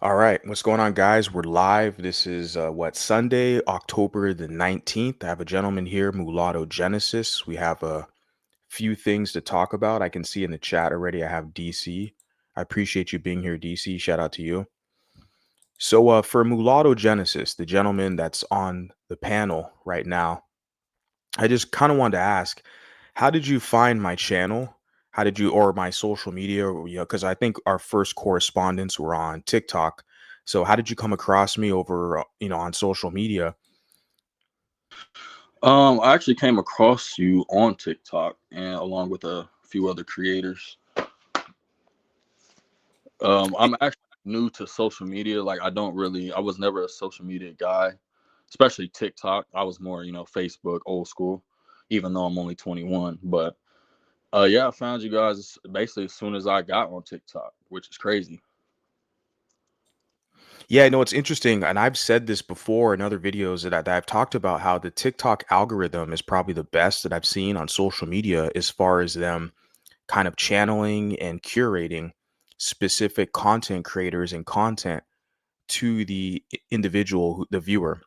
All right, what's going on, guys? We're live. This is Sunday, October the 19th. I have a gentleman here, Mulatto Genesis. We have a few things to talk about. I can see in the chat already I have DC. I appreciate you being here, DC. Shout out to you. So, for Mulatto Genesis, the gentleman that's on the panel right now, I just kind of wanted to ask, how did you find my channel? How did you, or my social media? Because I think our first correspondence were on TikTok. So how did you come across me over, on social media? I actually came across you on TikTok and along with a few other creators. I'm actually new to social media. Like I was never a social media guy, especially TikTok. I was more, Facebook, old school, even though I'm only 21. But yeah, I found you guys basically as soon as I got on TikTok, which is crazy. Yeah, no, it's interesting, and I've said this before in other videos that I've talked about how the TikTok algorithm is probably the best that I've seen on social media as far as them kind of channeling and curating specific content creators and content to the individual, the viewer,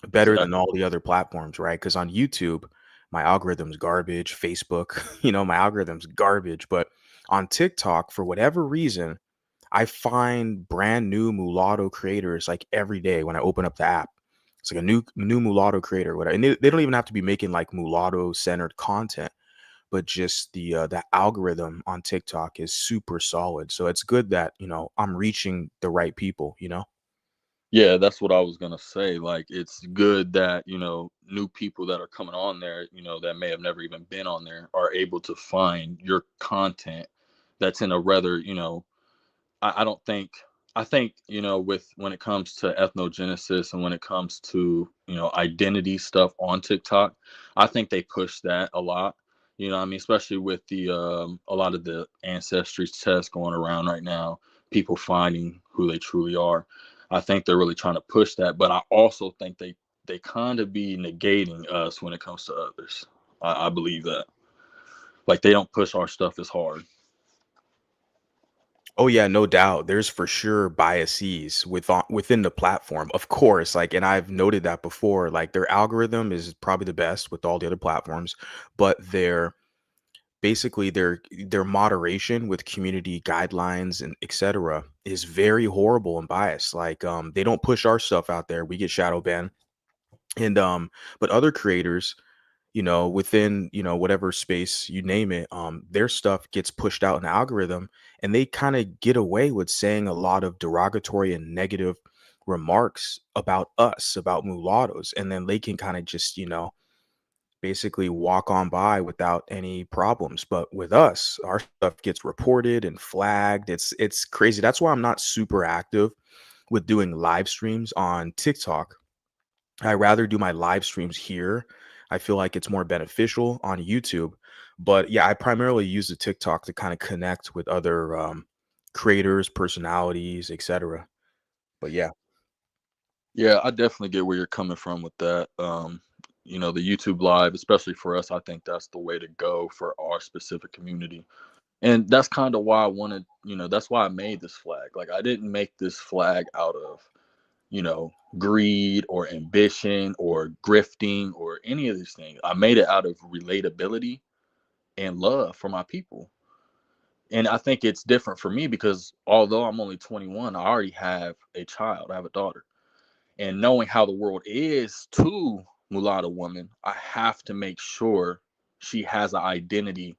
better Exactly. than all the other platforms, right? Because on YouTube, my algorithm's garbage. Facebook, my algorithm's garbage. But on TikTok, for whatever reason, I find brand new mulatto creators like every day when I open up the app. It's like a new mulatto creator, whatever. And they don't even have to be making like mulatto centered content, but just the algorithm on TikTok is super solid. So it's good that I'm reaching the right people. Yeah, that's what I was gonna say. Like, it's good that new people that are coming on there, that may have never even been on there, are able to find your content. That's in a rather, I don't think. I think with when it comes to ethnogenesis and when it comes to identity stuff on TikTok, I think they push that a lot. What I mean, especially with the a lot of the ancestry tests going around right now, people finding who they truly are. I think they're really trying to push that, but I also think they kind of be negating us when it comes to others. I believe that, like, they don't push our stuff as hard. Oh yeah, no doubt. There's for sure biases within the platform, of course. Like, and I've noted that before. Like, their algorithm is probably the best with all the other platforms, but their moderation with community guidelines and etc. is very horrible and biased. Like, they don't push our stuff out there. We get shadow banned, and but other creators, within, whatever space you name it, their stuff gets pushed out in the algorithm and they kind of get away with saying a lot of derogatory and negative remarks about us, about mulattoes, and then they can kind of just, basically walk on by without any problems. But with us, our stuff gets reported and flagged. It's crazy. That's why I'm not super active with doing live streams on TikTok. I rather do my live streams here. I feel like it's more beneficial on YouTube. But yeah, I primarily use the TikTok to kind of connect with other creators, personalities, etc. But yeah. Yeah, I definitely get where you're coming from with that. The YouTube live, especially for us, I think that's the way to go for our specific community. And that's kind of why I wanted, that's why I made this flag. Like, I didn't make this flag out of, greed or ambition or grifting or any of these things. I made it out of relatability and love for my people. And I think it's different for me because although I'm only 21, I already have a child, I have a daughter, and knowing how the world is to mulatto woman, I have to make sure she has an identity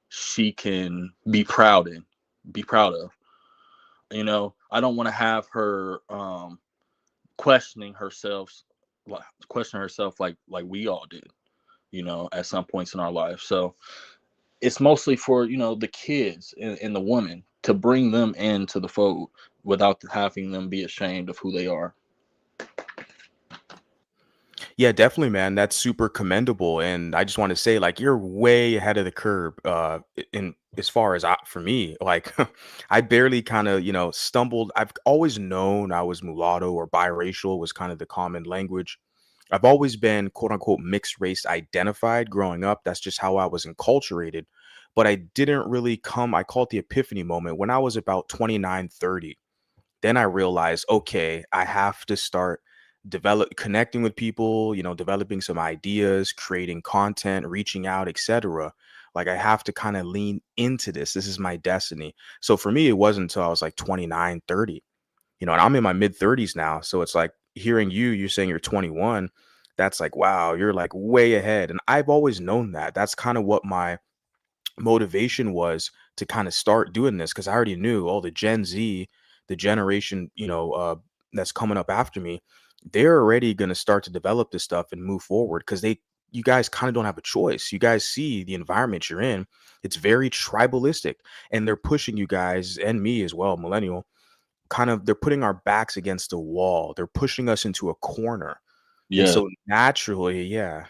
she can be proud of. I don't want to have her questioning herself, like like we all did, at some points in our life. So it's mostly for the kids and the women to bring them into the fold without having them be ashamed of who they are. Yeah, definitely, man. That's super commendable. And I just want to say, like, you're way ahead of the curve in as far as for me. Like, I barely kind of, stumbled. I've always known I was mulatto or biracial was kind of the common language. I've always been quote unquote mixed race identified growing up. That's just how I was enculturated. But I didn't really I call it the epiphany moment when I was about 29, 30. then I realized, okay, I have to start connecting with people, developing some ideas, creating content, reaching out, etc. Like I have to kind of lean into this. This is my destiny. So for me, it wasn't until I was like 29, 30, and I'm in my mid 30s now. So it's like hearing you saying you're 21, that's like, wow, you're like way ahead. And I've always known that. That's kind of what my motivation was to kind of start doing this, because I already knew, the Gen Z, the generation, that's coming up after me, they're already going to start to develop this stuff and move forward, because you guys kind of don't have a choice. You guys see the environment you're in. It's very tribalistic, and they're pushing you guys and me as well, millennial, kind of, they're putting our backs against the wall. They're pushing us into a corner. And Yes, so naturally, yeah.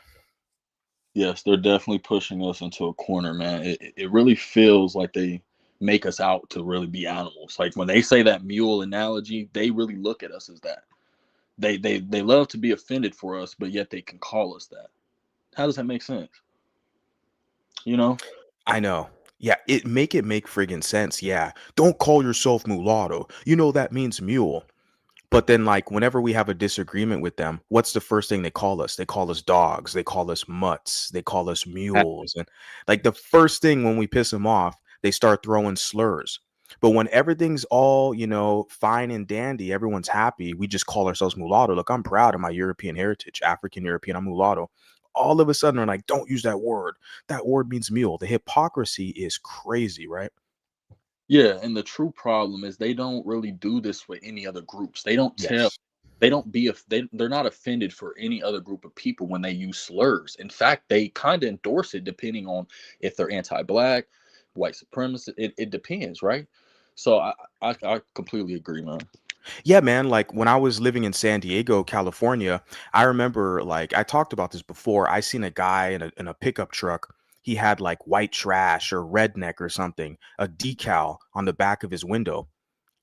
yes, they're definitely pushing us into a corner, man. It really feels like they make us out to really be animals. Like when they say that mule analogy, they really look at us as that. They love to be offended for us, but yet they can call us that. How does that make sense? You know? I know. Yeah, it make friggin' sense. Yeah. Don't call yourself mulatto. That means mule. But then, like, whenever we have a disagreement with them, what's the first thing they call us? They call us dogs. They call us mutts. They call us mules. And like the first thing when we piss them off, they start throwing slurs. But when everything's all, fine and dandy, everyone's happy, we just call ourselves mulatto. Look, I'm proud of my European heritage, African European, I'm mulatto. All of a sudden, we're like, don't use that word. That word means mule. The hypocrisy is crazy, right? Yeah, and the true problem is they don't really do this with any other groups. They don't tell Yes. they don't be they're not offended for any other group of people when they use slurs. In fact, they kind of endorse it depending on if they're anti-black, white supremacist. It depends, right? So I completely agree, man. Yeah, man. Like when I was living in San Diego, California, I remember, like, I talked about this before. I seen a guy in a pickup truck. He had like white trash or redneck or something, a decal on the back of his window.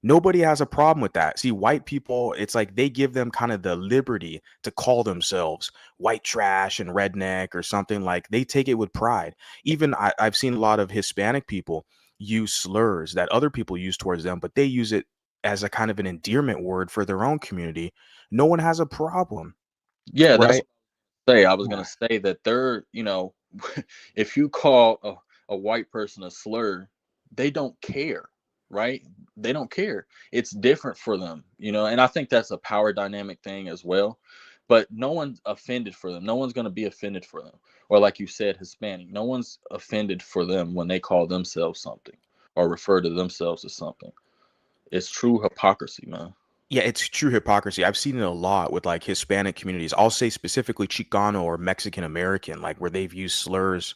Nobody has a problem with that. See, white people, it's like they give them kind of the liberty to call themselves white trash and redneck or something. Like they take it with pride. Even I've seen a lot of Hispanic people use slurs that other people use towards them, but they use it as a kind of an endearment word for their own community. No one has a problem, Yeah, that's right? what I was Yeah. gonna say that they're, if you call a white person a slur, they don't care, right? They don't care. It's different for them, and I think that's a power dynamic thing as well. But no one's offended for them. No one's gonna be offended for them. Or like you said, Hispanic. No one's offended for them when they call themselves something or refer to themselves as something. It's true hypocrisy, man. Yeah, it's true hypocrisy. I've seen it a lot with like Hispanic communities. I'll say specifically Chicano or Mexican American, like where they've used slurs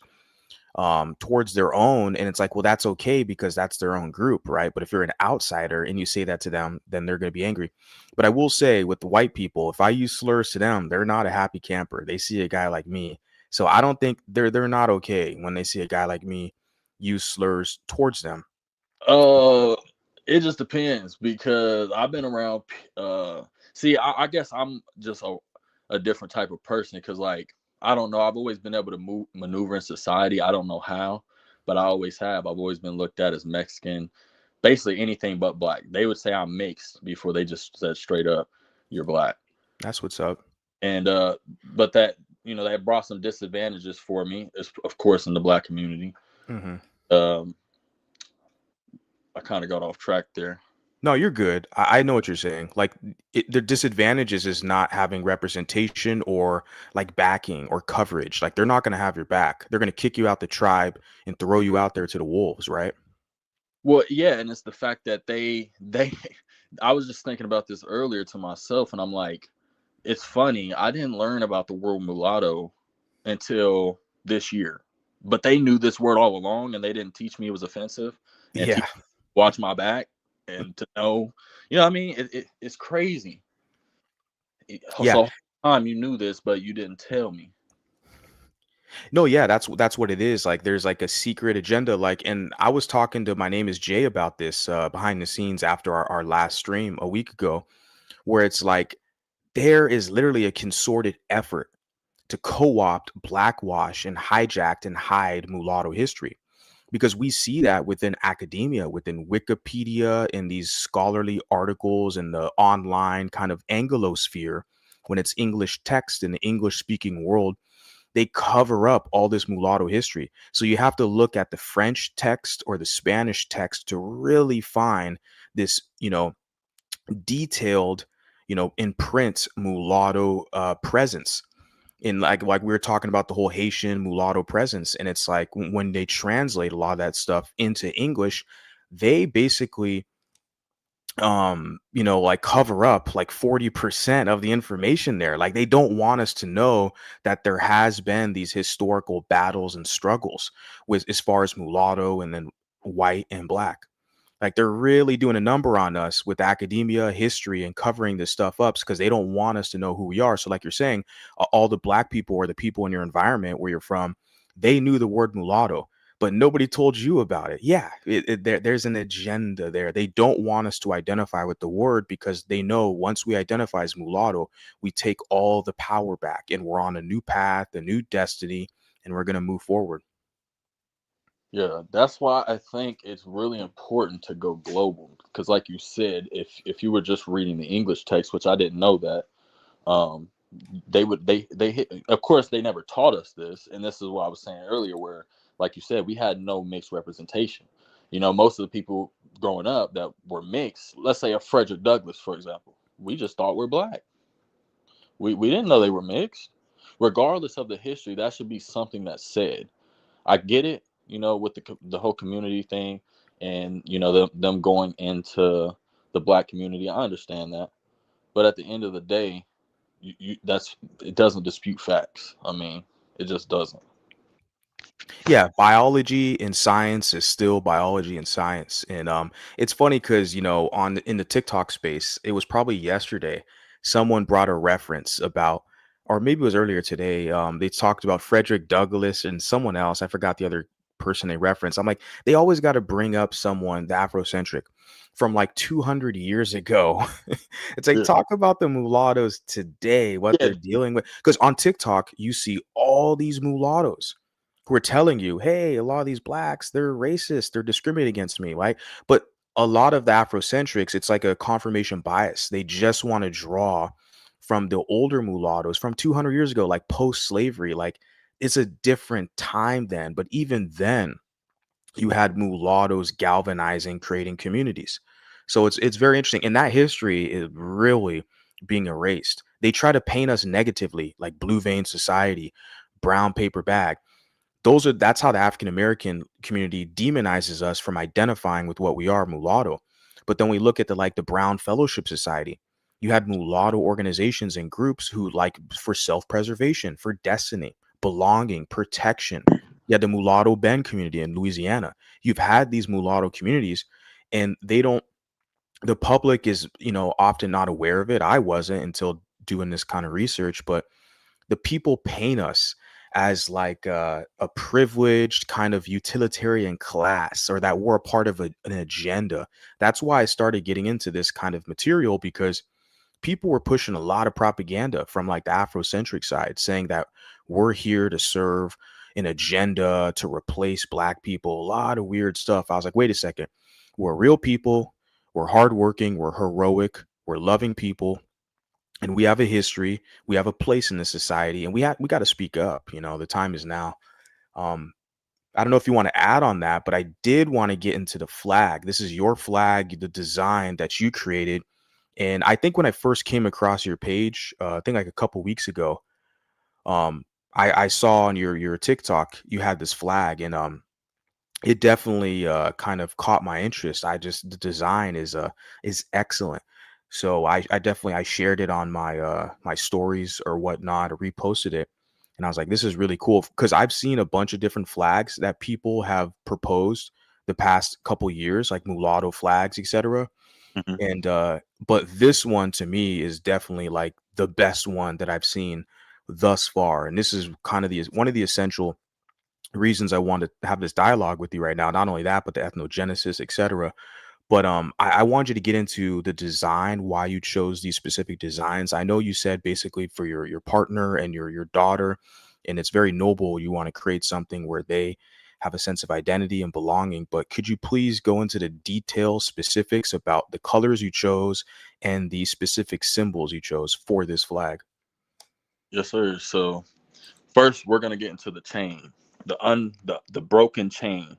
towards their own, and it's like, well, that's okay because that's their own group, right? But if you're an outsider and you say that to them, then they're going to be angry. But I will say with the white people, if I use slurs to them, they're not a happy camper. They see a guy like me, so I don't think they're not okay when they see a guy like me use slurs towards them. Uh, it just depends because I've been around. See, I guess I'm just a different type of person because, like, I don't know. I've always been able to maneuver in society. I don't know how, but I always have. I've always been looked at as Mexican, basically anything but black. They would say I'm mixed before they just said straight up, "You're black." That's what's up. And but that that brought some disadvantages for me, of course, in the black community. Hmm. Um, I kind of got off track there. No, you're good. I know what you're saying. Like, the disadvantages is not having representation or like backing or coverage. Like, they're not going to have your back. They're going to kick you out the tribe and throw you out there to the wolves, right? Well, yeah, and it's the fact that they I was just thinking about this earlier to myself and I'm like, it's funny. I didn't learn about the word mulatto until this year. But they knew this word all along and they didn't teach me it was offensive and Yeah. watch my back and to know, what I mean? It's crazy. Yeah. So time you knew this, but you didn't tell me. No, yeah, that's what it is. Like, there's like a secret agenda. Like, and I was talking to my name is Jay about this behind the scenes after our last stream a week ago, where it's like there is literally a concerted effort to co-opt, blackwash, and hijacked and hide mulatto history. because we see that within academia, within Wikipedia, in these scholarly articles in the online kind of Anglosphere. When it's English text in the English speaking world, they cover up all this mulatto history. So you have to look at the French text or the Spanish text to really find this, detailed, in print mulatto presence. In like we were talking about the whole Haitian mulatto presence, and it's like when they translate a lot of that stuff into English, they basically like cover up like 40% of the information there. Like they don't want us to know that there has been these historical battles and struggles with as far as mulatto and then white and black. Like they're really doing a number on us with academia, history, and covering this stuff up because they don't want us to know who we are. So, like you're saying, all the black people or the people in your environment where you're from, they knew the word mulatto, but nobody told you about it. Yeah, there's an agenda there. They don't want us to identify with the word because they know once we identify as mulatto, we take all the power back and we're on a new path, a new destiny, and we're going to move forward. Yeah, that's why I think it's really important to go global. Because, like you said, if you were just reading the English text, which I didn't know that, um, they hit. Of course, they never taught us this, and this is what I was saying earlier, where, like you said, we had no mixed representation. Most of the people growing up that were mixed, let's say a Frederick Douglass, for example, we just thought we're black. We didn't know they were mixed. Regardless of the history, that should be something that's said. I get it, with the whole community thing, and them going into the black community. I understand that, but at the end of the day, that's it doesn't dispute facts. I mean, it just doesn't. Yeah, biology and science is still biology and science. And it's funny because, in the TikTok space, it was probably yesterday, someone brought a reference about, or maybe it was earlier today, they talked about Frederick Douglass and someone else. I forgot the other person they referenced. I'm like, they always got to bring up someone, the Afrocentric from like 200 years ago. It's like, Yeah, talk about the mulattoes today, what yeah, they're dealing with. Because on TikTok, you see all these mulattoes who are telling you, hey, a lot of these blacks, they're racist, they're discriminating against me, right? But a lot of the Afrocentrics, it's like a confirmation bias. They just want to draw from the older mulattoes from 200 years ago, like post slavery. Like it's a different time then. But even then, you had mulattoes galvanizing, creating communities. So it's very interesting. And that history is really being erased. They try to paint us negatively, like blue vein society, brown paper bag. That's how the African American community demonizes us from identifying with what we are, mulatto. But then we look at the Brown Fellowship Society. You had mulatto organizations and groups who like for self-preservation, for destiny, belonging, protection. You had the mulatto Bend community in Louisiana. You've had these mulatto communities, and they don't the public is, often not aware of it. I wasn't until doing this kind of research, but the people paint us as like a privileged kind of utilitarian class, or that we're a part of an agenda. That's why I started getting into this kind of material, because people were pushing a lot of propaganda from like the Afrocentric side, saying that we're here to serve an agenda to replace black people, a lot of weird stuff. I was like, wait a second, we're real people, we're hardworking, we're heroic, we're loving people, and we have a history, we have a place in the society, and we got to speak up. The time is now. um I don't know if you want to add on that, but I did want to get into the flag. This is your flag, the design that you created. And I think when I first came across your page, I think like a couple weeks ago, um I saw on your TikTok you had this flag, and it definitely kind of caught my interest. The design is excellent. So I definitely I shared it on my stories or whatnot, or reposted it. And I was like, this is really cool, because I've seen a bunch of different flags that people have proposed the past couple years, like mulatto flags, etc. hmm And but this one to me is definitely like the best one that I've seen thus far. And this is kind of the one of the essential reasons I want to have this dialogue with you right now. Not only that, but the ethnogenesis, etc. But I wanted you to get into the design, why you chose these specific designs. I know you said basically for your partner and your daughter, and it's very noble. You want to create something where they have a sense of identity and belonging. But could you please go into the detail specifics about the colors you chose and the specific symbols you chose for this flag? Yes, sir. So first, we're gonna get into the chain, the broken chain.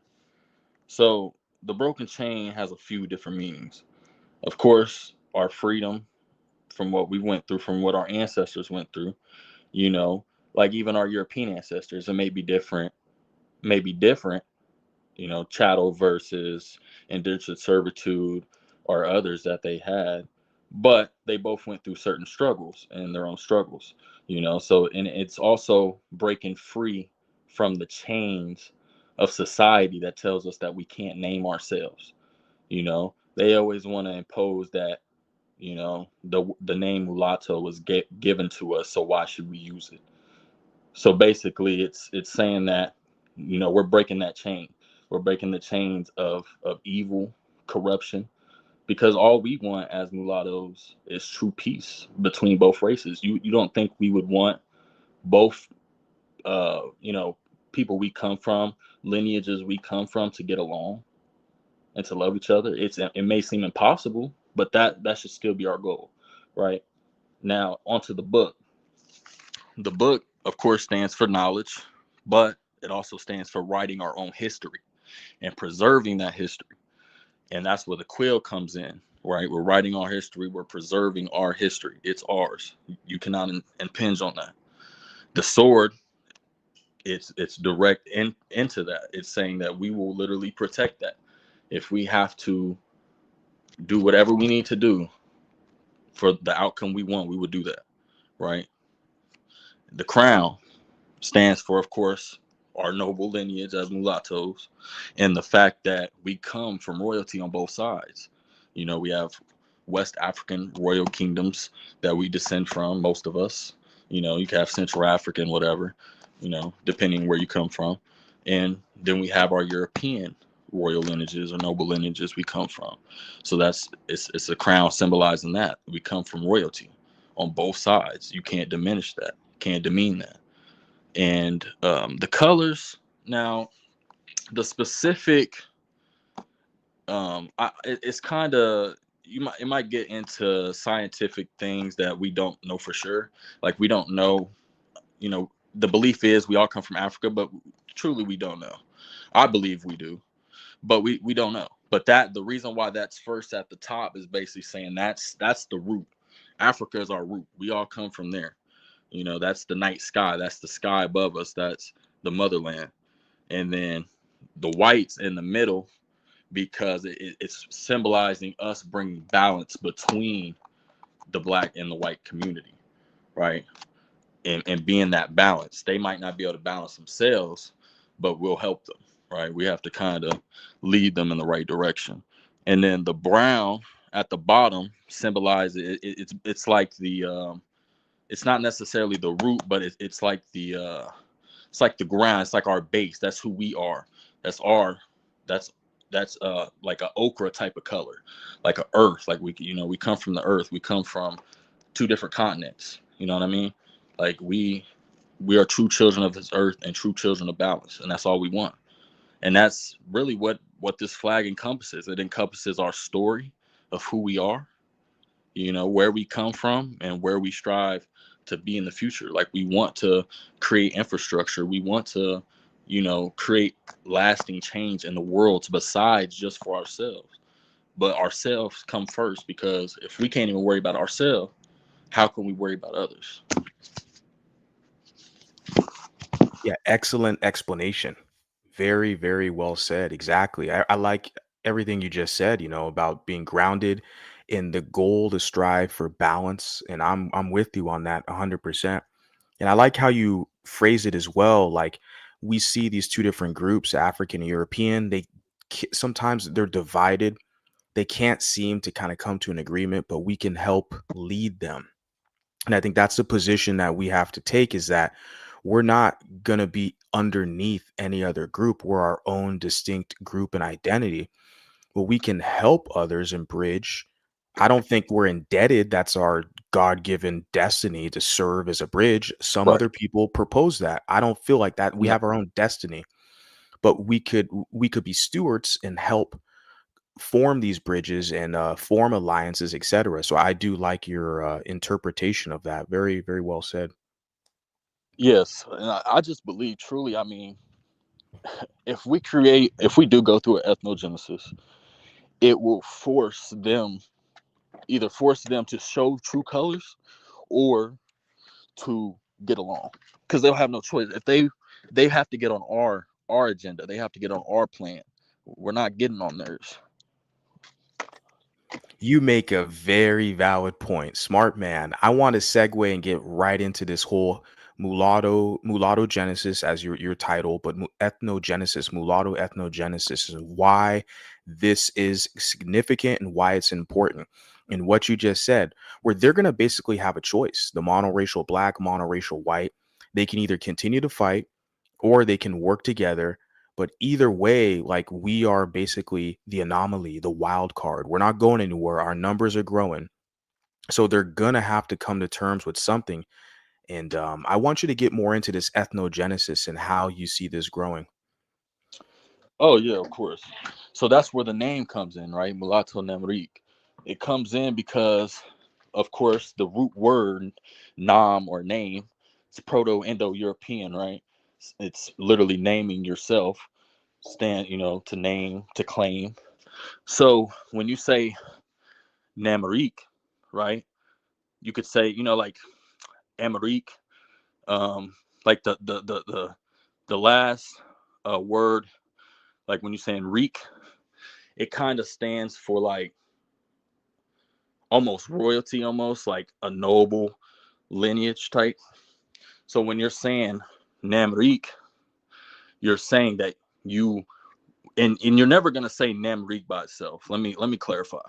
So the broken chain has a few different meanings. Of course, our freedom from what we went through, from what our ancestors went through. You know, like even our European ancestors, it may be different, chattel versus indentured servitude or others that they had, but they both went through certain struggles and their own struggles, so, and it's also breaking free from the chains of society that tells us that we can't name ourselves. They always want to impose that, the name mulatto was given to us, so why should we use it? So basically, it's saying that, we're breaking that chain. We're breaking the chains of evil, corruption, because all we want as mulattoes is true peace between both races. You don't think we would want both, people we come from, lineages we come from, to get along and to love each other? It may seem impossible, but that should still be our goal, right? Now, onto the book. The book, of course, stands for knowledge, but it also stands for writing our own history and preserving that history. And that's where the quill comes in, right? We're writing our history, we're preserving our history. It's ours. You cannot impinge on that. The sword, it's direct into that. It's saying that we will literally protect that. If we have to do whatever we need to do for the outcome we want, we would do that, right? The crown stands for, of course, our noble lineage as mulattoes, and the fact that we come from royalty on both sides. We have West African royal kingdoms that we descend from, most of us. You can have Central African, whatever, depending where you come from. And then we have our European royal lineages or noble lineages we come from. So it's a crown symbolizing that. We come from royalty on both sides. You can't diminish that, can't demean that. And the colors, now, the specific, it's kind of, it might get into scientific things that we don't know for sure. Like, we don't know, the belief is we all come from Africa, but truly we don't know. I believe we do, but we don't know. But that the reason why that's first at the top is basically saying that's the root. Africa is our root. We all come from there. That's the night sky. That's the sky above us. That's the motherland. And then the whites in the middle, because it's symbolizing us bringing balance between the black and the white community, right? And being that balance. They might not be able to balance themselves, but we'll help them, right? We have to kind of lead them in the right direction. And then the brown at the bottom symbolizes it's like the it's not necessarily the root, but it's like the ground. It's like our base. That's who we are. That's our that's like a ochre type of color, like a earth. Like we come from the earth. We come from two different continents. You know what I mean? Like we are true children of this earth and true children of balance, and that's all we want. And that's really what this flag encompasses. It encompasses our story of who we are, where we come from and where we strive to be in the future. Like, we want to create infrastructure. We want to, create lasting change in the world besides just for ourselves. But ourselves come first, because if we can't even worry about ourselves, how can we worry about others? Yeah, excellent explanation. Very, very well said. Exactly. I like everything you just said, about being grounded in the goal to strive for balance. And I'm with you on that 100%. And I like how you phrase it as well. Like, we see these two different groups, African and European. Sometimes they're divided. They can't seem to kind of come to an agreement, but we can help lead them. And I think that's the position that we have to take, is that we're not going to be underneath any other group. We're our own distinct group and identity, but we can help others and bridge. I don't think we're indebted. That's our God given destiny to serve as a bridge. Some Right. other people propose that. I don't feel like that. We No. have our own destiny. but we could be stewards and help form these bridges and form alliances, etc. So I do like your interpretation of that. Very, very well said. Yes, and I just believe truly. I mean, if we do go through an ethnogenesis, it will force them to show true colors or to get along, because they'll have no choice. If they have to get on our agenda, they have to get on our plan. We're not getting on theirs. You make a very valid point. Smart man. I want to segue and get right into this whole mulatto genesis as your title, but ethnogenesis, mulatto ethnogenesis, and why this is significant and why it's important. And what you just said, where they're going to basically have a choice: the monoracial black, monoracial white. They can either continue to fight or they can work together. But either way, like, we are basically the anomaly, the wild card. We're not going anywhere. Our numbers are growing. So they're gonna have to come to terms with something. And I want you to get more into this ethnogenesis and how you see this growing. Oh yeah, of course. So that's where the name comes in, right? Mulatto Namrik. It comes in because, of course, the root word nam or name, it's Proto-Indo-European, right? It's literally naming yourself, to name, to claim. So when you say Namarik, right? You could say, like Amarik, um, like the last word, like when you're saying reek, it kind of stands for like almost royalty, almost like a noble lineage type. So when you're saying Namrik, you're saying that you and you're never gonna say Namrik by itself. Let me clarify.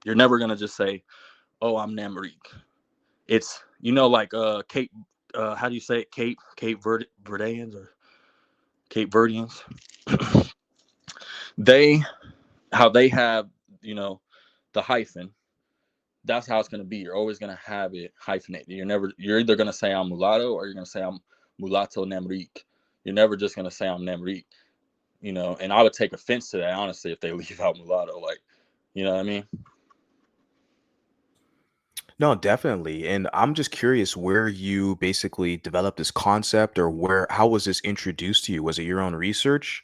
You're never gonna just say, "Oh, I'm Namrik." It's like Cape. How do you say it? Verdeans or Cape Verdeans. They how they have the hyphen. That's how it's going to be. You're always going to have it hyphenated. You're either going to say I'm mulatto or you're going to say I'm mulatto Namrik. You're never just going to say I'm Namrik. And I would take offense to that, honestly, if they leave out mulatto. Like, you know what I mean? No, definitely. And I'm just curious where you basically developed this concept, or how was this introduced to you? Was it your own research?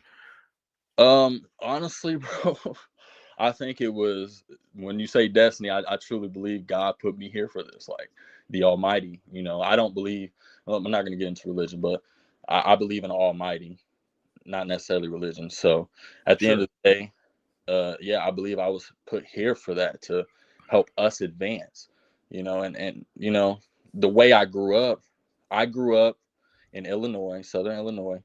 Honestly, bro, I think it was when you say destiny, I truly believe God put me here for this, like the Almighty. I don't believe, well, I'm not going to get into religion, but I believe in Almighty, not necessarily religion. So at the end Sure. of the day, yeah, I believe I was put here for that, to help us advance. And the way I grew up in Illinois, Southern Illinois,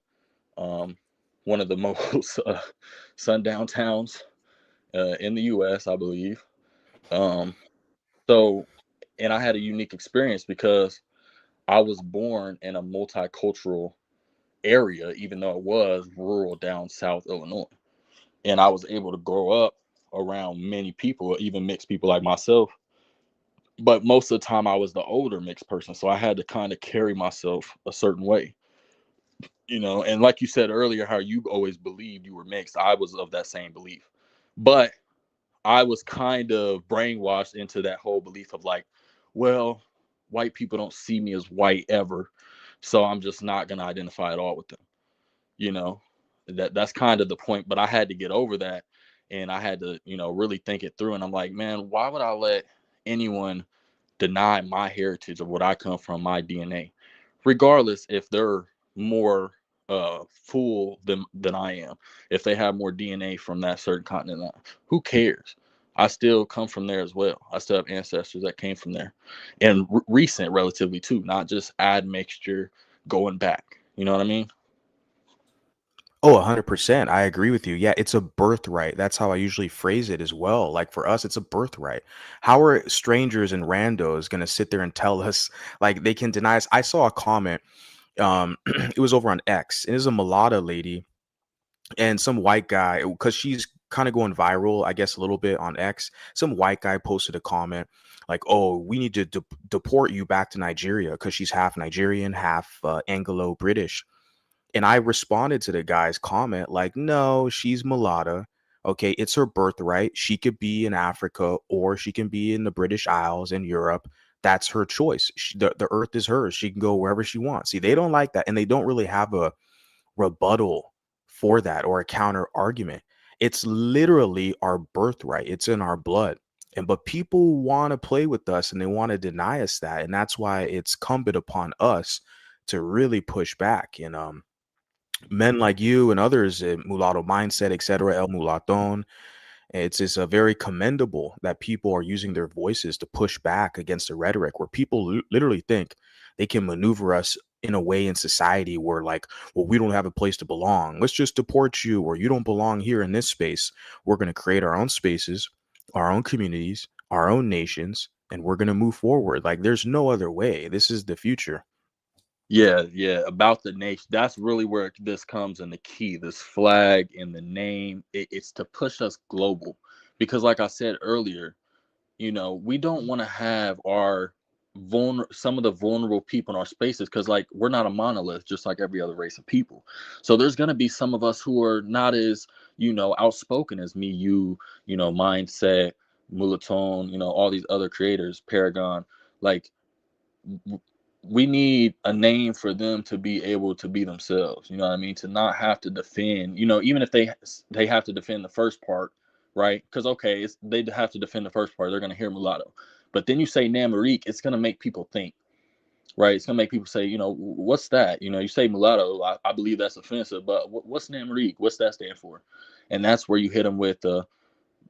um, one of the most sundown towns in the U.S., I believe. Um, so, and I had a unique experience because I was born in a multicultural area, even though it was rural down South Illinois. And I was able to grow up around many people, even mixed people like myself. But most of the time, I was the older mixed person. So I had to kind of carry myself a certain way. And like you said earlier, how you always believed you were mixed, I was of that same belief. But I was kind of brainwashed into that whole belief of like, well, white people don't see me as white ever, so I'm just not going to identify at all with them. You know, that's kind of the point. But I had to get over that, and I had to, really think it through. And I'm like, man, why would I let anyone deny my heritage of what I come from, my DNA, regardless if they're more full than I am, if they have more DNA from that certain continent, who cares? I still come from there as well. I still have ancestors that came from there, and recent relatively too, not just admixture going back. You know what I mean? Oh, 100%. I agree with you. Yeah, it's a birthright. That's how I usually phrase it as well. Like, for us, it's a birthright. How are strangers and randos going to sit there and tell us, like, they can deny us? I saw a comment. It was over on X. It is a mulatto lady and some white guy, because she's kind of going viral, I guess, a little bit on X. Some white guy posted a comment like, "Oh, we need to deport you back to Nigeria," because she's half Nigerian, half Anglo British. And I responded to the guy's comment like, "No, she's mulatto. Okay, it's her birthright. She could be in Africa or she can be in the British Isles in Europe. That's her choice. The earth is hers. She can go wherever she wants." See, they don't like that, and they don't really have a rebuttal for that or a counter argument. It's literally our birthright. It's in our blood. And but people want to play with us and they want to deny us that. And that's why it's incumbent upon us to really push back. And men like you and others in mulatto mindset, etc., el mulaton, it's a very commendable that people are using their voices to push back against the rhetoric where people literally think they can maneuver us in a way in society where, like, well, we don't have a place to belong. Let's just deport you, or you don't belong here in this space. We're going to create our own spaces, our own communities, our own nations, and we're going to move forward. Like, there's no other way. This is the future. Yeah, yeah, about the nation. That's really where this comes in the key. This flag and the name, it's to push us global. Because, like I said earlier, we don't want to have our some of the vulnerable people in our spaces, because like we're not a monolith, just like every other race of people. So there's going to be some of us who are not as outspoken as me, mindset, Mulaton, all these other creators, Paragon. Like, we need a name for them to be able to be themselves, you know what I mean, to not have to defend, even if they have to defend the first part, right? Because okay, they have to defend the first part, they're going to hear mulatto, but then you say Namarique, it's going to make people think, right? It's going to make people say, what's that? You say mulatto, I believe that's offensive, but what's Namarique, what's that stand for? And that's where you hit them with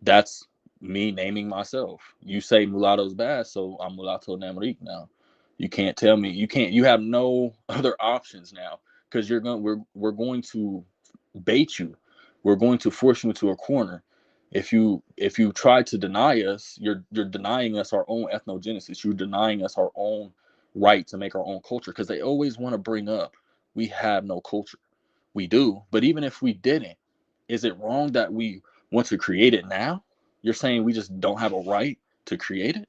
that's me naming myself. You say mulatto's bad, so I'm mulatto Namarique now. You can't tell me, you have no other options now, because we're going to bait you. We're going to force you into a corner. If you try to deny us, you're denying us our own ethnogenesis. You're denying us our own right to make our own culture, because they always want to bring up we have no culture. We do, but even if we didn't, is it wrong that we want to create it now? You're saying we just don't have a right to create it?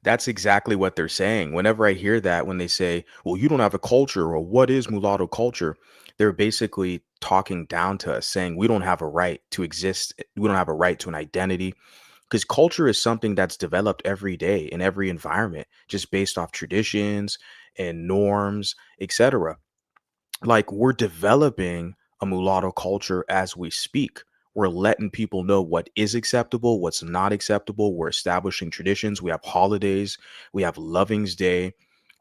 That's exactly what they're saying. Whenever I hear that, when they say, well, you don't have a culture, or what is mulatto culture, they're basically talking down to us, saying we don't have a right to exist. We don't have a right to an identity, because culture is something that's developed every day in every environment, just based off traditions and norms, etc. Like, we're developing a mulatto culture as we speak. We're letting people know what is acceptable, what's not acceptable. We're establishing traditions. We have holidays. We have Loving's Day.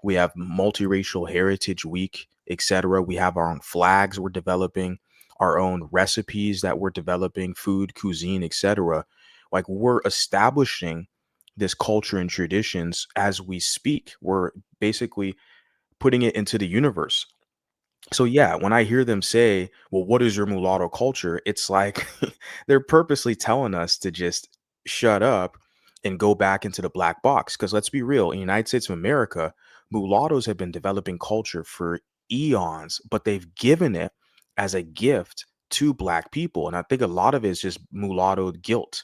We have Multiracial Heritage Week, etc. We have our own flags we're developing, our own recipes that we're developing, food, cuisine, etc. Like, we're establishing this culture and traditions as we speak. We're basically putting it into the universe. So yeah, when I hear them say, "Well, what is your mulatto culture?" It's like they're purposely telling us to just shut up and go back into the black box. Because let's be real, in the United States of America, mulattoes have been developing culture for eons, but they've given it as a gift to black people. And I think a lot of it is just mulatto guilt,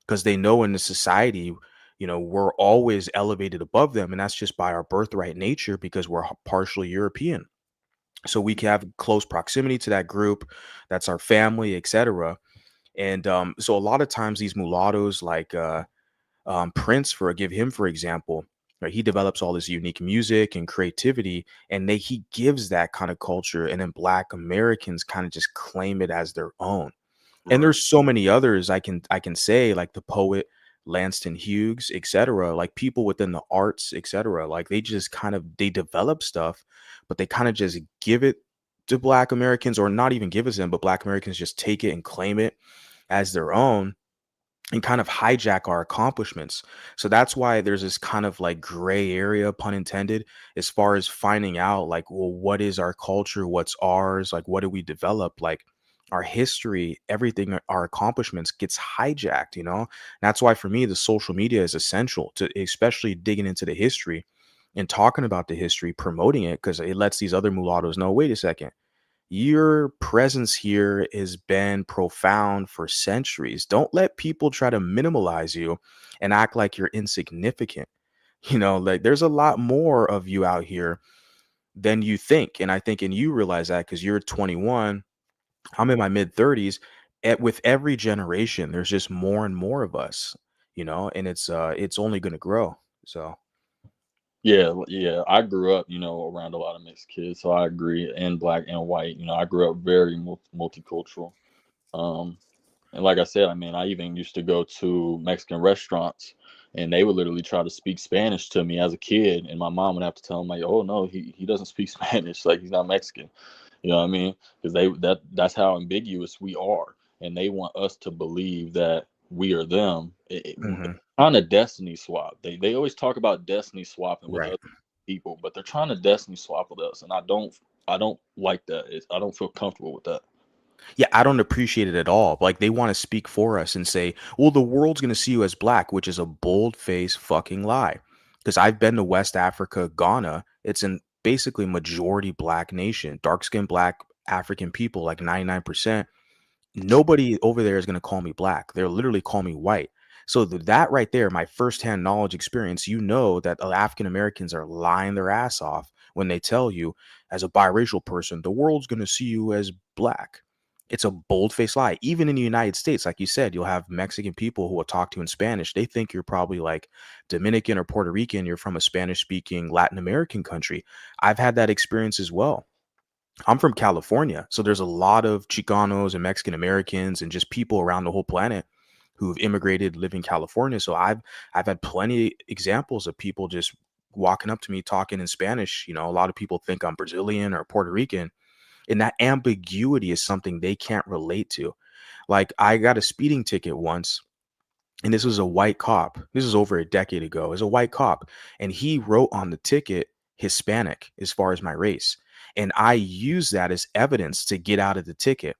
because they know in the society, we're always elevated above them. And that's just by our birthright nature, because we're partially European, so we can have close proximity to that group. That's our family, etc. And so a lot of times these mulattoes, like Prince, give him for example, right, he develops all this unique music and creativity, and he gives that kind of culture, and then black Americans kind of just claim it as their own. And Right. there's so many others I can say, like the poet Langston Hughes, etc., like people within the arts, etc. Like, they develop stuff, but they kind of just give it to black Americans, or not even give it to them, but black Americans just take it and claim it as their own and kind of hijack our accomplishments. So that's why there's this kind of like gray area, pun intended, as far as finding out, like, well, what is our culture? What's ours? Like, what do we develop? Like, our history, everything, our accomplishments gets hijacked. That's why for me, the social media is essential to especially digging into the history and talking about the history, promoting it, because it lets these other mulattoes know, wait a second, your presence here has been profound for centuries. Don't let people try to minimalize you and act like you're insignificant. Like, there's a lot more of you out here than you think. And I think, and you realize that because you're 21, I'm in my mid 30s. With every generation, there's just more and more of us, and it's only going to grow. So, Yeah, yeah. I grew up, around a lot of mixed kids, so I agree. And black and white. I grew up very multicultural. Um, and like I said, I mean, I even used to go to Mexican restaurants, and they would literally try to speak Spanish to me as a kid, and my mom would have to tell them like, "Oh no, he doesn't speak Spanish. Like he's not Mexican." You know what I mean? Because that's how ambiguous we are, and they want us to believe that we are them. mhm, Trying to destiny swap. They always talk about destiny swapping with right. other people, but they're trying to destiny swap with us, and I don't like that. I don't feel comfortable with that. Yeah, I don't appreciate it at all. Like they want to speak for us and say, "Well, the world's going to see you as black," which is a bold-faced fucking lie. Because I've been to West Africa, Ghana. It's an basically majority black nation, dark-skinned black African people, like 99%. Nobody over there is going to call me black. They'll literally call me white. So that right there, my firsthand knowledge experience, that African Americans are lying their ass off when they tell you, as a biracial person, the world's going to see you as black. It's a bold-faced lie. Even in the United States, like you said, you'll have Mexican people who will talk to you in Spanish. They think you're probably like Dominican or Puerto Rican. You're from a Spanish-speaking Latin American country. I've had that experience as well. I'm from California, so there's a lot of Chicanos and Mexican Americans and just people around the whole planet who've immigrated, live in California. So I've had plenty examples of people just walking up to me talking in Spanish. A lot of people think I'm Brazilian or Puerto Rican, and that ambiguity is something they can't relate to. Like I got a speeding ticket once, and this was a white cop. This is over a decade ago. It was a white cop, and he wrote on the ticket Hispanic as far as my race. And I used that as evidence to get out of the ticket.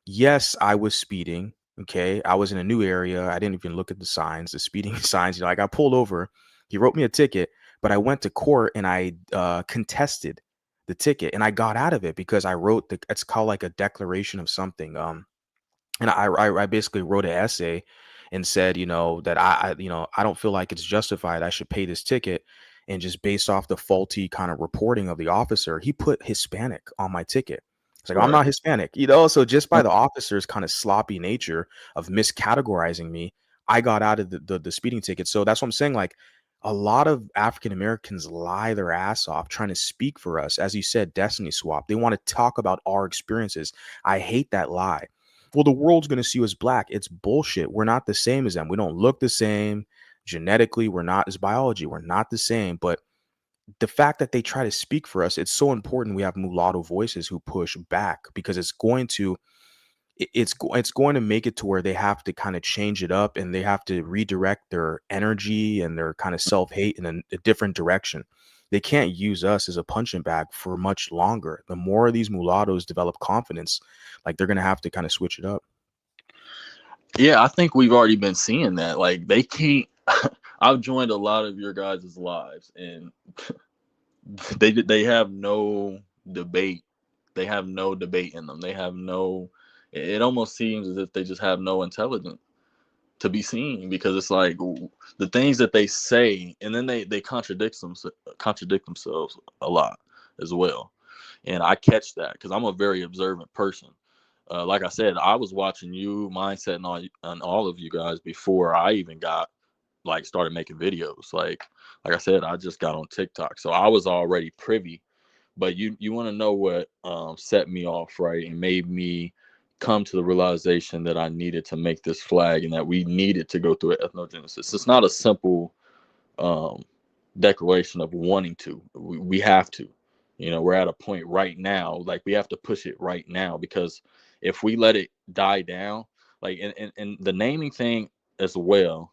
Yes, I was speeding. Okay. I was in a new area. I didn't even look at the signs, the speeding signs. I got pulled over. He wrote me a ticket, but I went to court and I contested the ticket and I got out of it because I wrote it's called like a declaration of something. And I basically wrote an essay and said, that I don't feel like it's justified. I should pay this ticket. And just based off the faulty kind of reporting of the officer, he put Hispanic on my ticket. It's like, I'm Right. not Hispanic, so just by the officer's kind of sloppy nature of miscategorizing me, I got out of the speeding ticket. So that's what I'm saying. Like a lot of African Americans lie their ass off trying to speak for us. As you said, destiny swap. They want to talk about our experiences. I hate that lie. Well, the world's going to see you as black. It's bullshit. We're not the same as them. We don't look the same. Genetically, we're not as biology. We're not the same. But the fact that they try to speak for us, it's so important we have mulatto voices who push back because it's going to make it to where they have to kind of change it up and they have to redirect their energy and their kind of self-hate in a different direction. They can't use us as a punching bag for much longer. The more these mulattoes develop confidence, like they're going to have to kind of switch it up. Yeah, I think we've already been seeing that. Like they can't. I've joined a lot of your guys' lives, and they have no debate. They have no debate in them. They have no. It almost seems as if they just have no intelligence to be seen because it's like the things that they say, and then they contradict themselves a lot as well. And I catch that because I'm a very observant person. Like I said, I was watching you, mindset, and all of you guys before I even got like started making videos. Like I said, I just got on TikTok, so I was already privy. But you want to know what set me off, right, and made me come to the realization that I needed to make this flag and that we needed to go through an ethnogenesis. It's not a simple um, declaration of wanting to. We have to. We're at a point right now, like we have to push it right now because if we let it die down, like and the naming thing as well,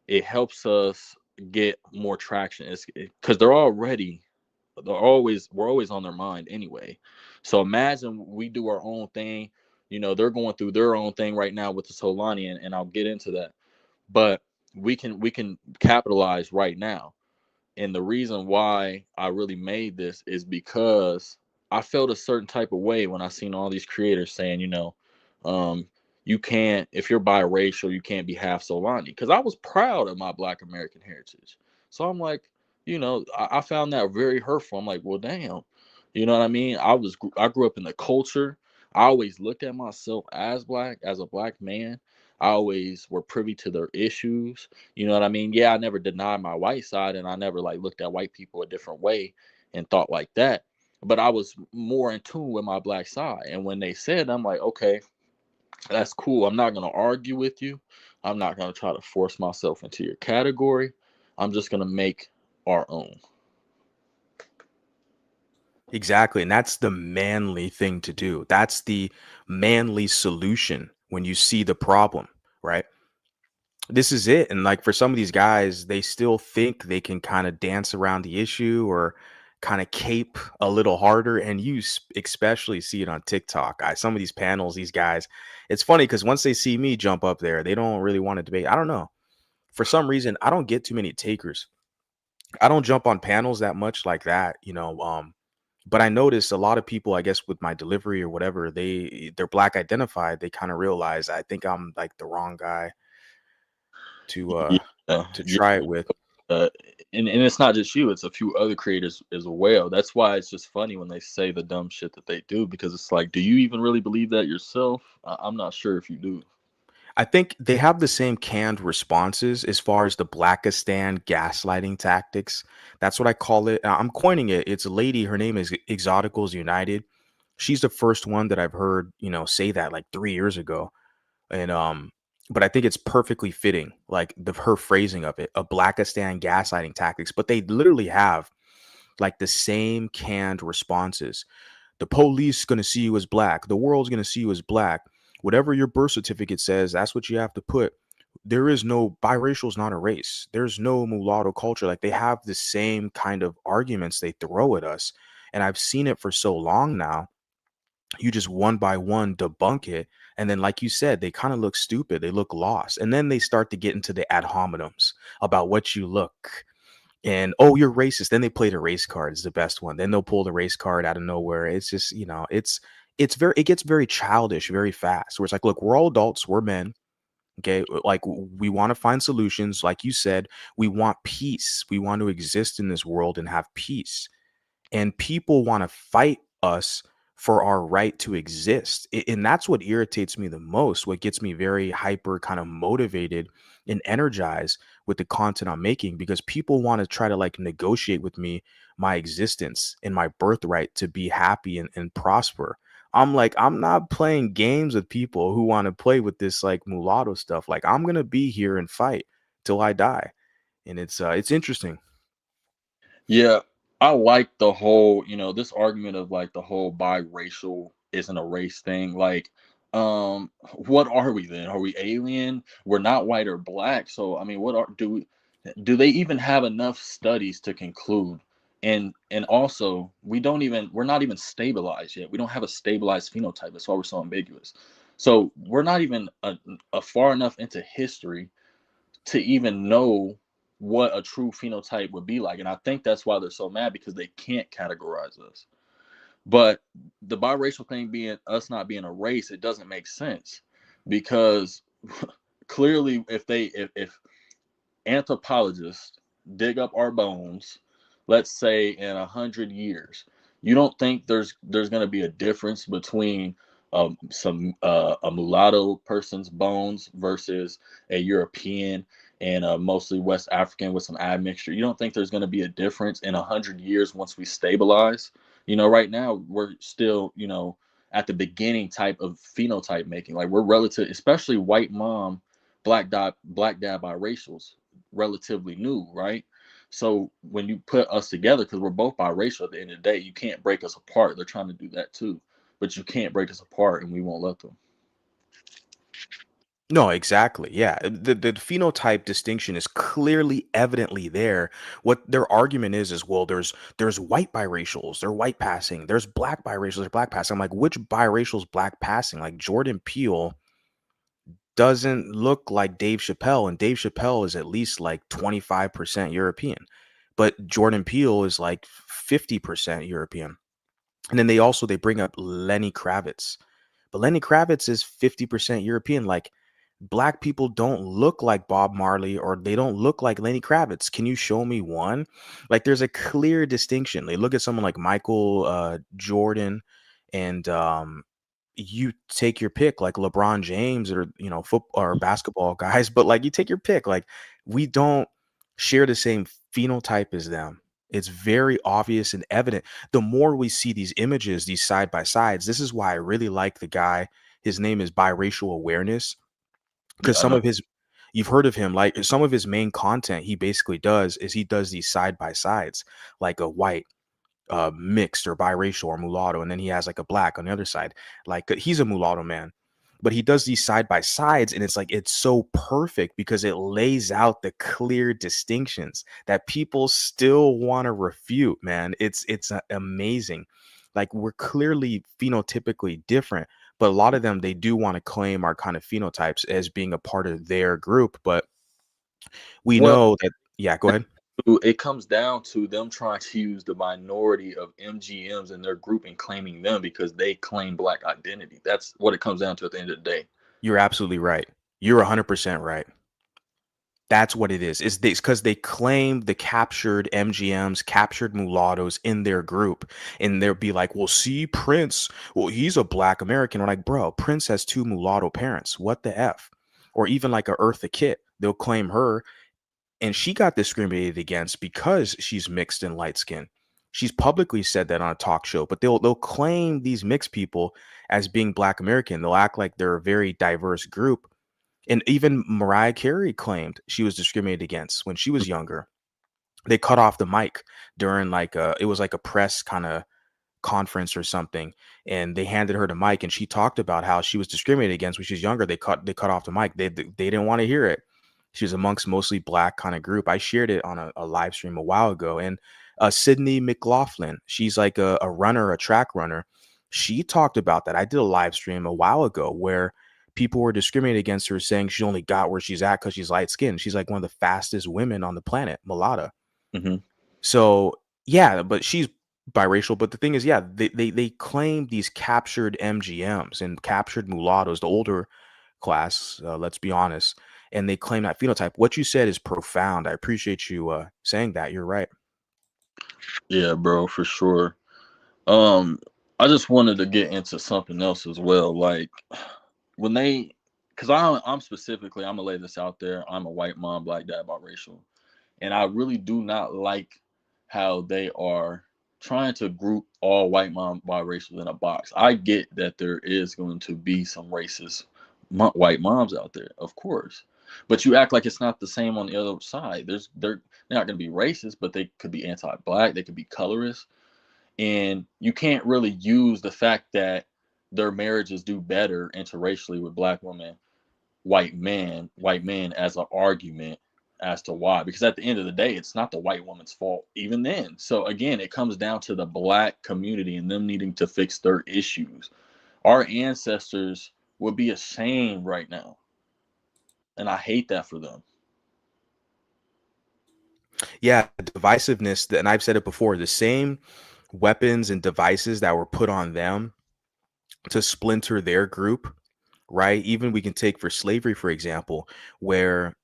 it helps us get more traction. It's because we're always on their mind anyway. So imagine we do our own thing. They're going through their own thing right now with the Solani, and I'll get into that. But we can capitalize right now. And the reason why I really made this is because I felt a certain type of way when I seen all these creators saying, um, you can't, if you're biracial, you can't be half Solani. Because I was proud of my Black American heritage. So I'm like, I found that very hurtful. I'm like, well, damn. You know what I mean? I grew up in the culture. I always looked at myself as black, as a black man. I always were privy to their issues. You know what I mean? Yeah, I never denied my white side, and I never like looked at white people a different way and thought like that. But I was more in tune with my black side. And when they said, I'm like, okay, that's cool. I'm not gonna argue with you. I'm not gonna try to force myself into your category. I'm just gonna make our own. Exactly. And that's the manly thing to do. That's the manly solution when you see the problem, right? This is it. And like for some of these guys, they still think they can kind of dance around the issue or kind of cape a little harder. And especially see it on TikTok. Some of these panels, these guys, it's funny because once they see me jump up there, they don't really want to debate. I don't know. For some reason, I don't get too many takers. I don't jump on panels that much like that, but I noticed a lot of people, I guess, with my delivery or whatever, they're black identified. They kind of realize I think I'm like the wrong guy to Yeah, uh to yeah. try it with. uh, and it's not just you; it's a few other creators as well. That's why it's just funny when they say the dumb shit that they do, because it's like, do you even really believe that yourself? I'm not sure if you do. I think they have the same canned responses as far as the Blackistan gaslighting tactics. That's what I call it. I'm coining it. It's a lady. Her name is Exoticals United. She's the first one that I've heard, say that like 3 years ago. And but I think it's perfectly fitting, like her phrasing of it, a Blackistan gaslighting tactics. But they literally have like the same canned responses. The police going to see you as black. The world's going to see you as black. Whatever your birth certificate says, that's what you have to put. There is no biracial is not a race. There's no mulatto culture. Like they have the same kind of arguments they throw at us. And I've seen it for so long now. You just one by one debunk it. And then, like you said, they kind of look stupid. They look lost. And then they start to get into the ad hominems about what you look and oh, you're racist. Then they play the race card is the best one. Then they'll pull the race card out of nowhere. It's just, it gets very childish very fast. Where it's like, look, we're all adults, we're men. Okay. Like we want to find solutions. Like you said, we want peace. We want to exist in this world and have peace, and people want to fight us for our right to exist. And that's what irritates me the most, what gets me very hyper kind of motivated and energized with the content I'm making, because people want to try to like negotiate with me my existence and my birthright to be happy and prosper. I'm like, I'm not playing games with people who want to play with this like mulatto stuff. Like I'm gonna be here and fight till I die. And it's interesting. Yeah, I like the whole, this argument of like the whole biracial isn't a race thing. Like, what are we then? Are we alien? We're not white or black. So I mean, what are do they even have enough studies to conclude? And also, we're not even stabilized yet. We don't have a stabilized phenotype. That's why we're so ambiguous. So we're not even a far enough into history to even know what a true phenotype would be like. And I think that's why they're so mad, because they can't categorize us. But the biracial thing being us not being a race, it doesn't make sense, because clearly if anthropologists dig up our bones, let's say in 100 years, you don't think there's going to be a difference between some a mulatto person's bones versus a European and mostly West African with some admixture? You don't think there's going to be a difference in 100 years once we stabilize? Right now we're still, at the beginning type of phenotype making. Like we're relative, especially white mom, black dad biracials, relatively new, right? So when you put us together, because we're both biracial at the end of the day, you can't break us apart. They're trying to do that too, but you can't break us apart, and we won't let them. No, exactly. Yeah. The phenotype distinction is clearly evidently there. What their argument is well, there's white biracials, they're white passing, there's black biracials, they're black passing. I'm like, which biracial's black passing? Like Jordan Peele doesn't look like Dave Chappelle, and Dave Chappelle is at least like 25% European. But Jordan Peele is like 50% European. And then they bring up Lenny Kravitz. But Lenny Kravitz is 50% European. Like Black people don't look like Bob Marley or they don't look like Lenny Kravitz. Can you show me one? Like there's a clear distinction. They look at someone like Michael Jordan and you take your pick like LeBron James or football or basketball guys, but like you take your pick. Like we don't share the same phenotype as them. It's very obvious and evident. The more we see these images, these side by sides, this is why I really like the guy. His name is Biracial Awareness because Yeah, I some know. of his you've heard of him, like some of his main content he basically does is he does these side by sides, like a white, mixed or biracial or mulatto, and then he has like a black on the other side. Like he's a mulatto man, but he does these side by sides, and it's like it's so perfect because it lays out the clear distinctions that people still want to refute. Man, it's amazing. Like we're clearly phenotypically different, but a lot of them they do want to claim our kind of phenotypes as being a part of their group, but we Well, know that. Yeah, go ahead. it comes down to them trying to use the minority of MGMs in their group and claiming them because they claim black identity. That's what it comes down to at the end of the day. You're absolutely right. You're 100% right. That's what it is. It's because they claim the captured MGMs, captured mulattoes in their group, and they'll be like, "Well, see, Prince. Well, he's a Black American." We're like, "Bro, Prince has two mulatto parents. What the f?" Or even like a Eartha Kitt, they'll claim her, and she got discriminated against because she's mixed and light skinned. She's publicly said that on a talk show, but they'll claim these mixed people as being Black American. They'll act like they're a very diverse group, and even Mariah Carey claimed she was discriminated against when she was younger. They cut off the mic during like it was like a press kind of conference or something, and they handed her the mic, and she talked about how she was discriminated against when she was younger. They cut off the mic. They didn't want to hear it. She was amongst mostly black kind of group. I shared it on a live stream a while ago, and Sydney McLaughlin, she's like a runner, a track runner. She talked about that. I did a live stream a while ago where people were discriminating against her, saying she only got where she's at because she's light skinned. She's like one of the fastest women on the planet, mulatto. Hmm. So yeah, but she's biracial. But the thing is, yeah, they claim these captured MGMs and captured mulattoes, the older class. Let's be honest, and they claim that phenotype. What you said is profound. I appreciate you saying that. You're right. Yeah, bro, for sure. Um, I just wanted to get into something else as well. Like when they, because I'm specifically, I'm gonna lay this out there. I'm a white mom, black dad, biracial, and I really do not like how they are trying to group all white mom biracial in a box. I get that there is going to be some racist white moms out there, of course, but you act like it's not the same on the other side. They're not going to be racist, but they could be anti-black. They could be colorist, and you can't really use the fact that their marriages do better interracially with black women, white men as an argument as to why. Because at the end of the day, it's not the white woman's fault, even then. So again, it comes down to the black community and them needing to fix their issues. Our ancestors would be ashamed right now, and I hate that for them. Yeah, divisiveness. And I've said it before. The same weapons and devices that were put on them to splinter their group, right? Even we can take for slavery, for example, where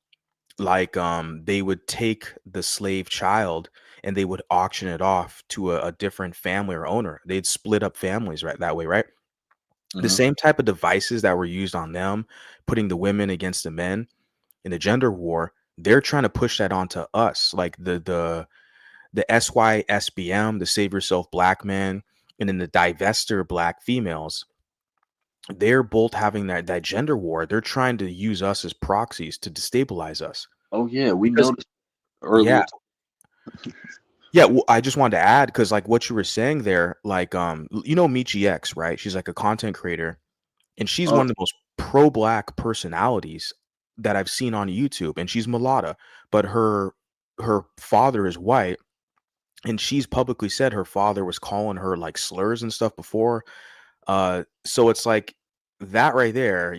like they would take the slave child and they would auction it off to a different family or owner. They'd split up families right that way, right? The Hmm. same type of devices that were used on them, putting the women against the men in the gender war, they're trying to push that onto us, like the SYSBM, the Save Yourself Black men, and then the divester Black females. They're both having that gender war. They're trying to use us as proxies to destabilize us Oh yeah, we because noticed yeah. earlier. Yeah, well, I just wanted to add because like what you were saying there, like Michi X, right? She's like a content creator, and she's Oh, one of the most pro-black personalities that I've seen on YouTube, and she's mulatto, but her father is white, and she's publicly said her father was calling her like slurs and stuff before. So it's like that right there,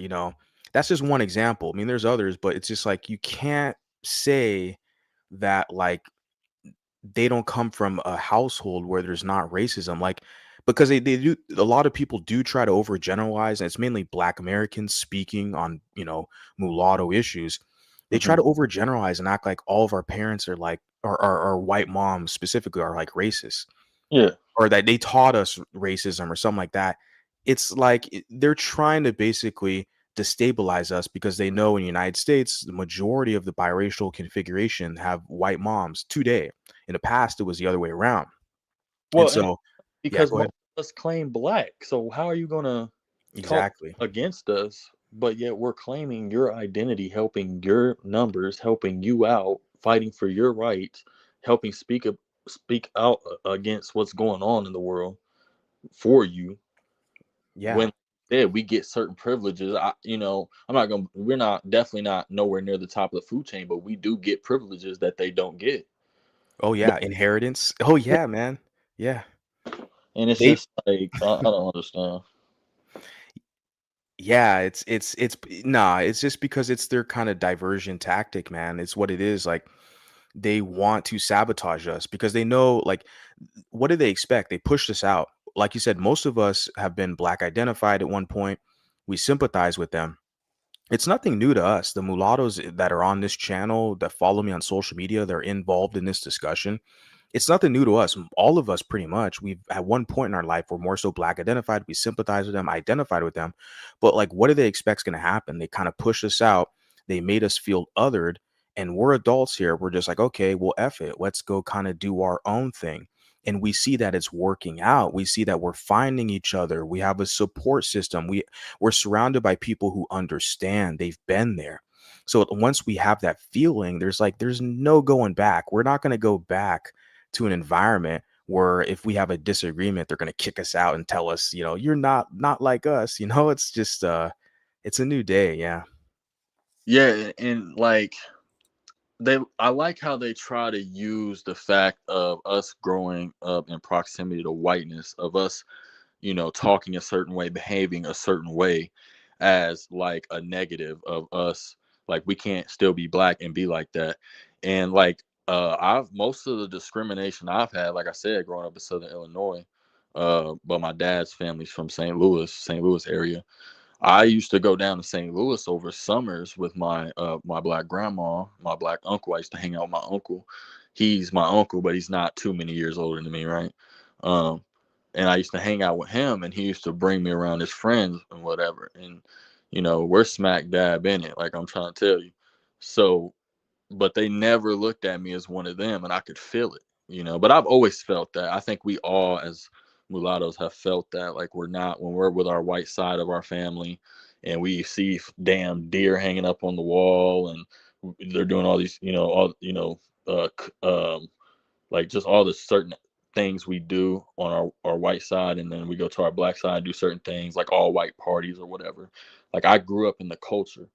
that's just one example. I mean, there's others, but it's just like you can't say that like they don't come from a household where there's not racism. Like because they do, a lot of people do try to overgeneralize, and it's mainly Black Americans speaking on, mulatto issues. They try Hmm. to overgeneralize and act like all of our parents are like, or white moms specifically are like racist, Yeah. or that they taught us racism or something like that. It's like they're trying to basically destabilize us because they know in the United States, the majority of the biracial configuration have white moms today. In the past, it was the other way around. And Well, and so, yeah, because go most ahead. of us claim black, so how are you gonna talk Exactly. against us? But yet we're claiming your identity, helping your numbers, helping you out, fighting for your rights, helping speak out against what's going on in the world for you. Yeah. When yeah, we get certain privileges. I'm not gonna. We're not definitely not nowhere near the top of the food chain, but we do get privileges that they don't get. Oh, yeah, inheritance. Oh, yeah, man. Yeah. And it's They just like I don't understand. Yeah, nah, it's just because it's their kinda diversion tactic, man. It's what it is, like, they want to sabotage us because they know, like, what do they expect? They pushed us out. Like you said, most of us have been Black identified at one point. We sympathize with them. It's nothing new to us. The mulattoes that are on this channel, that follow me on social media, they're involved in this discussion. It's nothing new to us. All of us, pretty much, we've at one point in our life, we're more so Black identified. We sympathize with them, identified with them. But like, what do they expect is going to happen? They kind of push us out. They made us feel othered, and we're adults here. We're just like, okay, well, F it. Let's go kind of do our own thing. And we see that it's working out. We see that we're finding each other. We have a support system. We're surrounded by people who understand. They've been there. So once we have that feeling, there's no going back. We're not going to go back to an environment where if we have a disagreement, they're going to kick us out and tell us, you're not like us. It's just it's a new day. Yeah. Yeah, and like I like how they try to use the fact of us growing up in proximity to whiteness, of us, talking a certain way, behaving a certain way, as like a negative of us. Like we can't still be black and be like that. And like I've most of the discrimination I've had, like I said, growing up in Southern Illinois, but my dad's family's from St. Louis area. I used to go down to St. Louis over summers with my black grandma, my black uncle. I used to hang out with my uncle. He's my uncle, but he's not too many years older than me, right? Um, and I used to hang out with him, and he used to bring me around his friends and whatever. And we're smack dab in it, like I'm trying to tell you. So but they never looked at me as one of them, and I could feel it. But I've always felt that. I think we all as mulattoes have felt that, like we're not, when we're with our white side of our family and we see damn deer hanging up on the wall, and they're doing all these, like just all the certain things we do on our white side, and then we go to our black side, do certain things like all white parties or whatever. Like I grew up in the culture,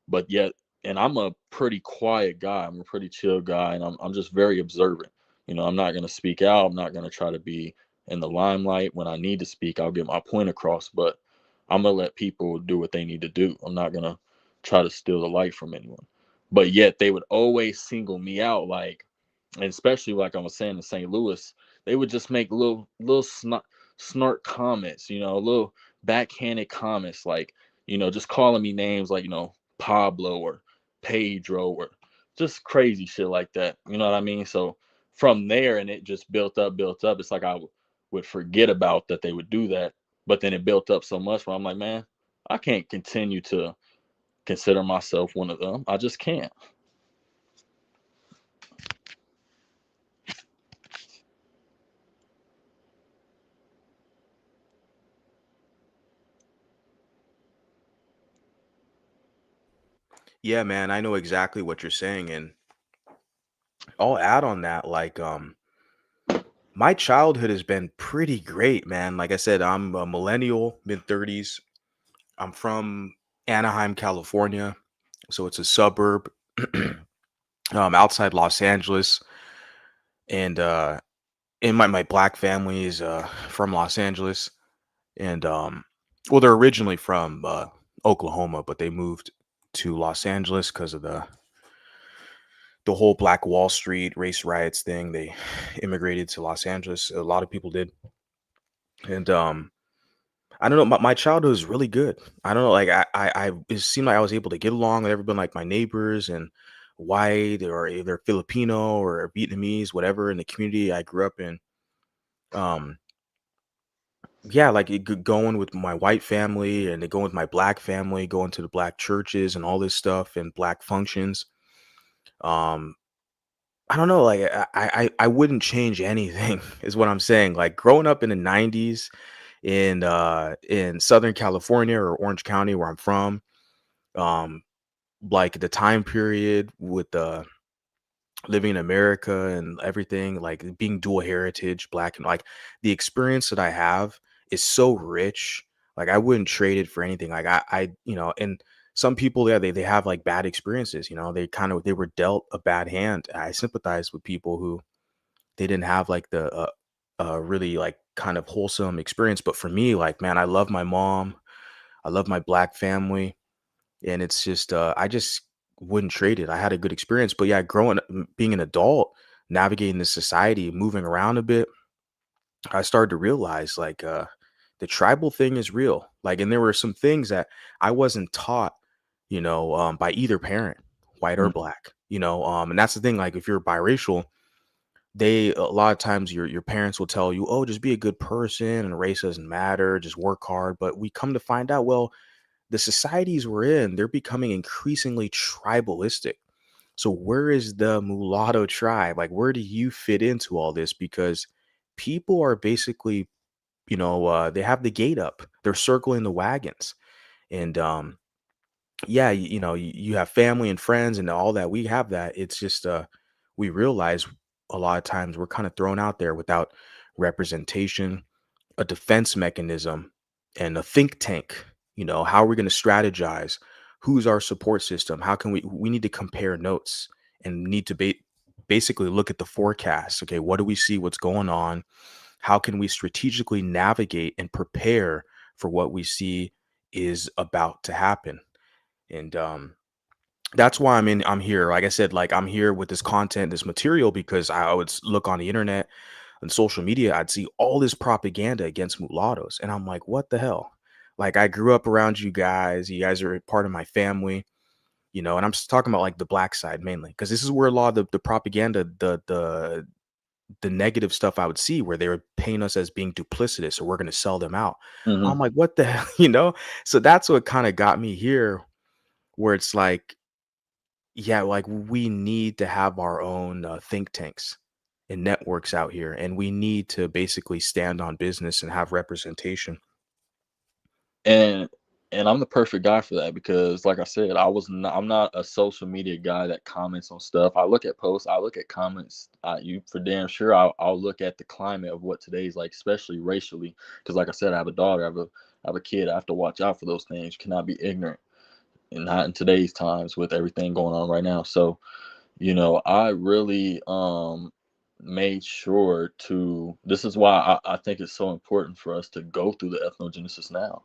but yet, and I'm a pretty quiet guy. I'm a pretty chill guy, and I'm just very observant. I'm not going to speak out. I'm not going to try to be in the limelight. When I need to speak, I'll get my point across, but I'm going to let people do what they need to do. I'm not going to try to steal the light from anyone. But yet they would always single me out, like, and especially like I was saying in St. Louis, they would just make little snark comments, little backhanded comments, like just calling me names like Pablo or Pedro or just crazy shit like that. You know what I mean? So from there, and it just built up, built up. It's like would forget about that they would do that, but then it built up so much where I'm like, man, I can't continue to consider myself one of them. I just can't. Yeah, man, I know exactly what you're saying, and I'll add on that, like, my childhood has been pretty great, man. Like I said, I'm a millennial, mid 30s. I'm from Anaheim, California, so it's a suburb outside Los Angeles, and my black family is from Los Angeles, and well, they're originally from Oklahoma, but they moved to Los Angeles because of the whole Black Wall Street race riots thing. They immigrated to Los Angeles. A lot of people did, And I don't know. My childhood was really good. I don't know. Like it seemed like I was able to get along with everyone, like my neighbors and white or either Filipino or Vietnamese, whatever in the community I grew up in. Um, yeah, like going with my white family and then going with my black family, going to the black churches and all this stuff and black functions. Um, I don't know. Like I wouldn't change anything, is what I'm saying. Like growing up in the '90s in Southern California or Orange County, where I'm from. Um, like the time period with living in America and everything, like being dual heritage, black and like the experience that I have is so rich. Like I wouldn't trade it for anything. Like and some people, yeah, they have like bad experiences. They were dealt a bad hand. I sympathize with people who they didn't have like the really like kind of wholesome experience. But for me, like man, I love my mom. I love my black family. And it's just, I just wouldn't trade it. I had a good experience, but yeah, being an adult, navigating this society, moving around a bit, I started to realize like, the tribal thing is real. Like, and there were some things that I wasn't taught, by either parent, white or Mm. black, and that's the thing. Like, if you're biracial, a lot of times your parents will tell you, oh, just be a good person and race doesn't matter, just work hard. But we come to find out, well, the societies we're in, they're becoming increasingly tribalistic. So where is the mulatto tribe? Like, where do you fit into all this? Because people are basically, they have the gate up. They're circling the wagons. And yeah, you have family and friends and all that. We have that. It's just we realize a lot of times we're kind of thrown out there without representation, a defense mechanism, and a think tank. How are we going to strategize? Who's our support system? How can we need to compare notes and need to basically look at the forecast. Okay, what do we see? What's going on? How can we strategically navigate and prepare for what we see is about to happen? And that's why I'm here. Like I said, like I'm here with this content, this material, because I would look on the internet and social media, I'd see all this propaganda against mulattoes. And I'm like, what the hell? Like I grew up around you guys. You guys are a part of my family, and I'm just talking about like the black side mainly, because this is where a lot of the propaganda, the negative stuff I would see where they would paint us as being duplicitous or we're gonna sell them out. I'm Mhm. like, what the hell, So that's what kind of got me here, where it's like, yeah, like we need to have our own think tanks and networks out here, and we need to basically stand on business and have representation. And I'm the perfect guy for that because, like I said, I'm not a social media guy that comments on stuff. I look at posts, I look at comments. You for damn sure. I'll look at the climate of what today's like, especially racially. Because, like I said, I have a daughter, I have a kid. I have to watch out for those things. You cannot be ignorant, and not in today's times with everything going on right now. So, I really made sure to this is why I think it's so important for us to go through the ethnogenesis now.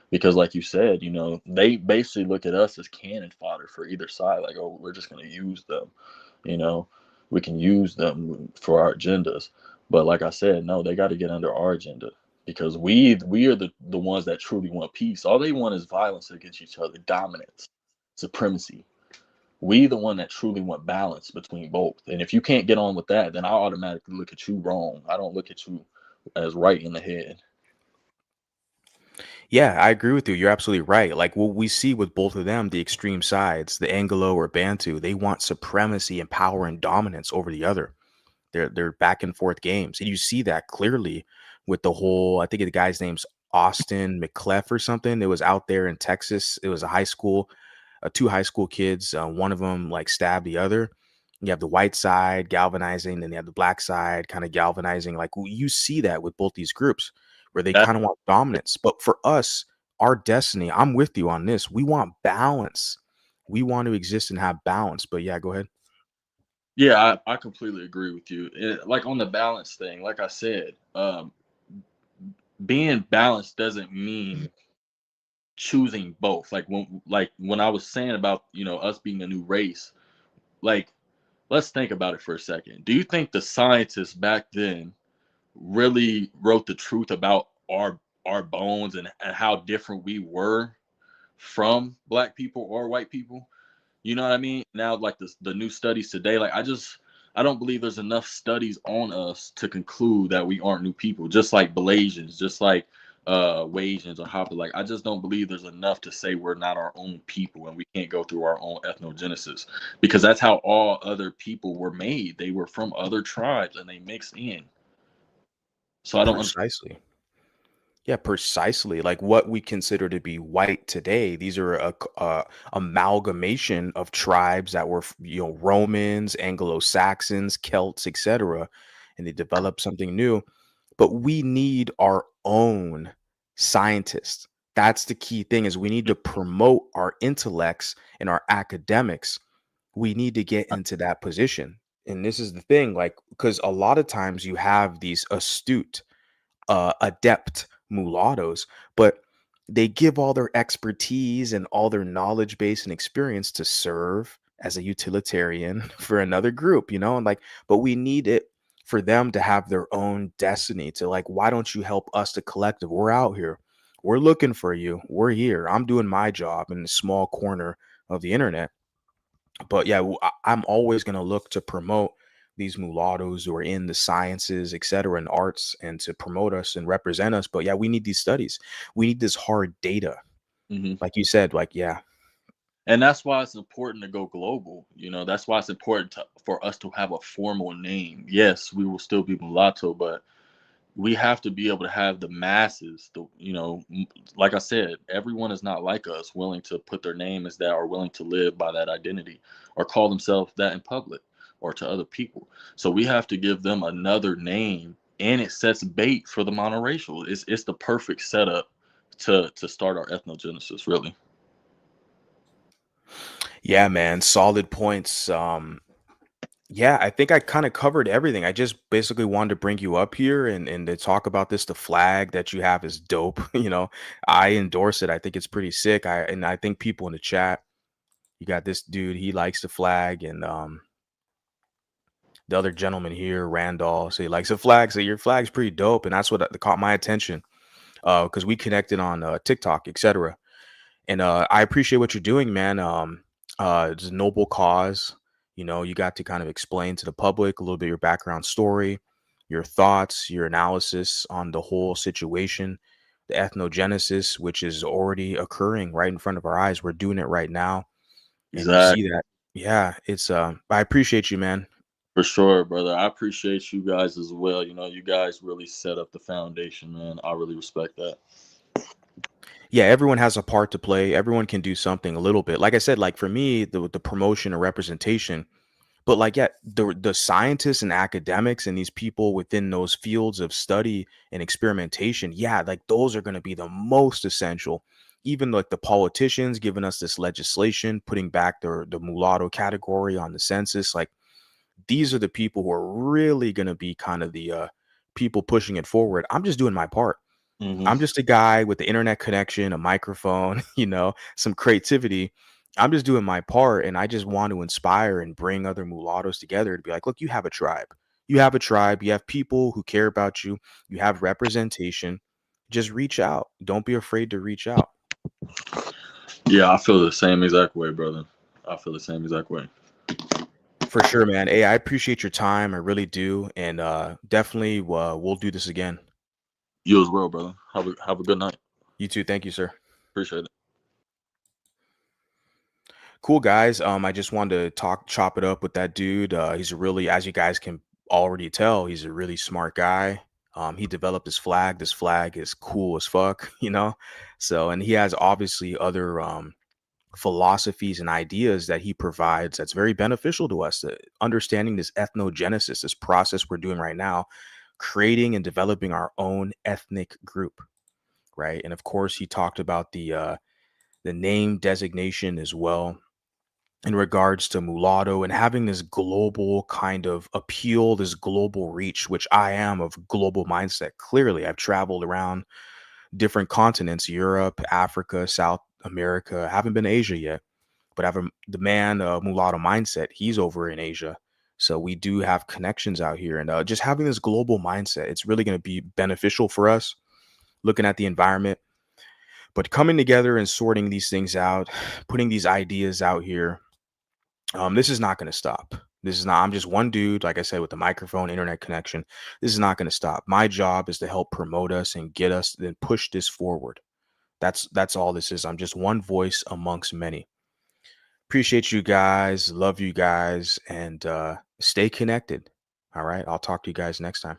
Because like you said, they basically look at us as cannon fodder for either side, like, oh, we're just gonna use them, you know, we can use them for our agendas. But like I said, no, they gotta get under our agenda because we are the ones that truly want peace. All they want is violence against each other, dominance, supremacy. We the one that truly want balance between both. And if you can't get on with that, then I automatically look at you wrong. I don't look at you as right in the head. Yeah, I agree with you. You're absolutely right. Like what we see with both of them, the extreme sides, the Anglo or Bantu, they want supremacy and power and dominance over the other. They're back and forth games. And you see that clearly with the whole, I think the guy's name's Austin McClef or something. It was out there in Texas. It was a high school, two high school kids. One of them like stabbed the other. You have the white side galvanizing, then you have the black side kind of galvanizing. Like you see that with both these groups where they That kind of want dominance. But for us, our destiny, I'm with you on this. We want balance. We want to exist and have balance. But yeah, go ahead. Yeah, I completely agree with you. Like on the balance thing, like I said, being balanced doesn't mean choosing both. Like when I was saying about us being a new race, like let's think about it for a second. Do you think the scientists back then really wrote the truth about our bones and how different we were from black people or white people. You know what I mean? Now, like the new studies today, like I don't believe there's enough studies on us to conclude that we aren't new people. Just like Malaysians, just like Wasians or Hopper. Like I just don't believe there's enough to say we're not our own people and we can't go through our own ethnogenesis because that's how all other people were made. They were from other tribes and they mixed in. So I don't understand. Precisely. Yeah, precisely. Like what we consider to be white today, these are amalgamation of tribes that were, Romans, Anglo-Saxons, Celts, etc., and they developed something new. But we need our own scientists. That's the key thing is we need to promote our intellects and our academics. We need to get into that position. And this is the thing, like, because a lot of times you have these astute adept mulattoes, but they give all their expertise and all their knowledge base and experience to serve as a utilitarian for another group, and like, but we need it for them to have their own destiny to like, why don't you help us, the collective? We're out here. We're looking for you. We're here. I'm doing my job in the small corner of the internet. But yeah, I'm always going to look to promote these mulattoes who are in the sciences, et cetera, and arts, and to promote us and represent us. But yeah, we need these studies. We need this hard data. Mhm. Like you said, like, yeah, And that's why it's important to go global. You know, that's why it's important for us to have a formal name. Yes, we will still be mulatto, but we have to be able to have the masses. Like I said, everyone is not like us, willing to put their name as that or willing to live by that identity or call themselves that in public or to other people. So we have to give them another name, and it sets bait for the monoracial. It's the perfect setup to start our ethnogenesis, really. yeah, man, solid points. Yeah, I think I kind of covered everything. I just basically wanted to bring you up here and to talk about this. The flag that you have is dope. I endorse it. I think it's pretty sick. I think people in the chat, you got this dude, he likes the flag, and the other gentleman here, Randall, so he likes the flag. So your flag's pretty dope, and that's what caught my attention. Because we connected on TikTok, etc. And I appreciate what you're doing, man. It's a noble cause. You got to kind of explain to the public a little bit your background story, your thoughts, your analysis on the whole situation, the ethnogenesis, which is already occurring right in front of our eyes. We're doing it right now, and you Exactly. see that. Yeah, it's. I appreciate you, man. For sure, brother. I appreciate you guys as well. You know, you guys really set up the foundation, man. I really respect that. Yeah, everyone has a part to play. Everyone can do something a little bit. Like I said, like for me, the promotion or representation. But like, yeah, the scientists and academics and these people within those fields of study and experimentation, yeah, like those are going to be the most essential. Even like the politicians giving us this legislation, putting back the mulatto category on the census, like these are the people who are really going to be kind of the people pushing it forward. I'm just doing my part. Hmm. I'm just a guy with the internet connection, a microphone, some creativity. I'm just doing my part, and I just want to inspire and bring other mulattoes together to be like, look, you have a tribe. You have a tribe. You have people who care about you. You have representation. Just reach out. Don't be afraid to reach out. Yeah, I feel the same exact way, brother. I feel the same exact way. For sure, man. Hey, I appreciate your time. I really do. And definitely we'll do this again. You as well, brother. Have a good night. You too. Thank you, sir. Appreciate it. Cool, guys. I just wanted to chop it up with that dude. He's a really, as you guys can already tell, he's a really smart guy. He developed this flag. This flag is cool as fuck, So, and he has obviously other philosophies and ideas that he provides that's very beneficial to us. Understanding this ethnogenesis, this process we're doing right now, creating and developing our own ethnic group, right? And of course, he talked about the name designation as well in regards to mulatto and having this global kind of appeal, this global reach, which I am of global mindset. Clearly, I've traveled around different continents, Europe, Africa, South America. I haven't been to Asia yet, but I have the man mulatto mindset. He's over in Asia. So we do have connections out here, and just having this global mindset, it's really going to be beneficial for us. looking at the environment. But coming together and sorting these things out, putting these ideas out here, this is not going to stop. This is not, I'm just one dude, like I said, with the microphone, internet connection. This is not going to stop. My job is to help promote us and get us, then push this forward. That's all this is. I'm just one voice amongst many. Appreciate you guys. Love you guys. And stay connected. All right. I'll talk to you guys next time.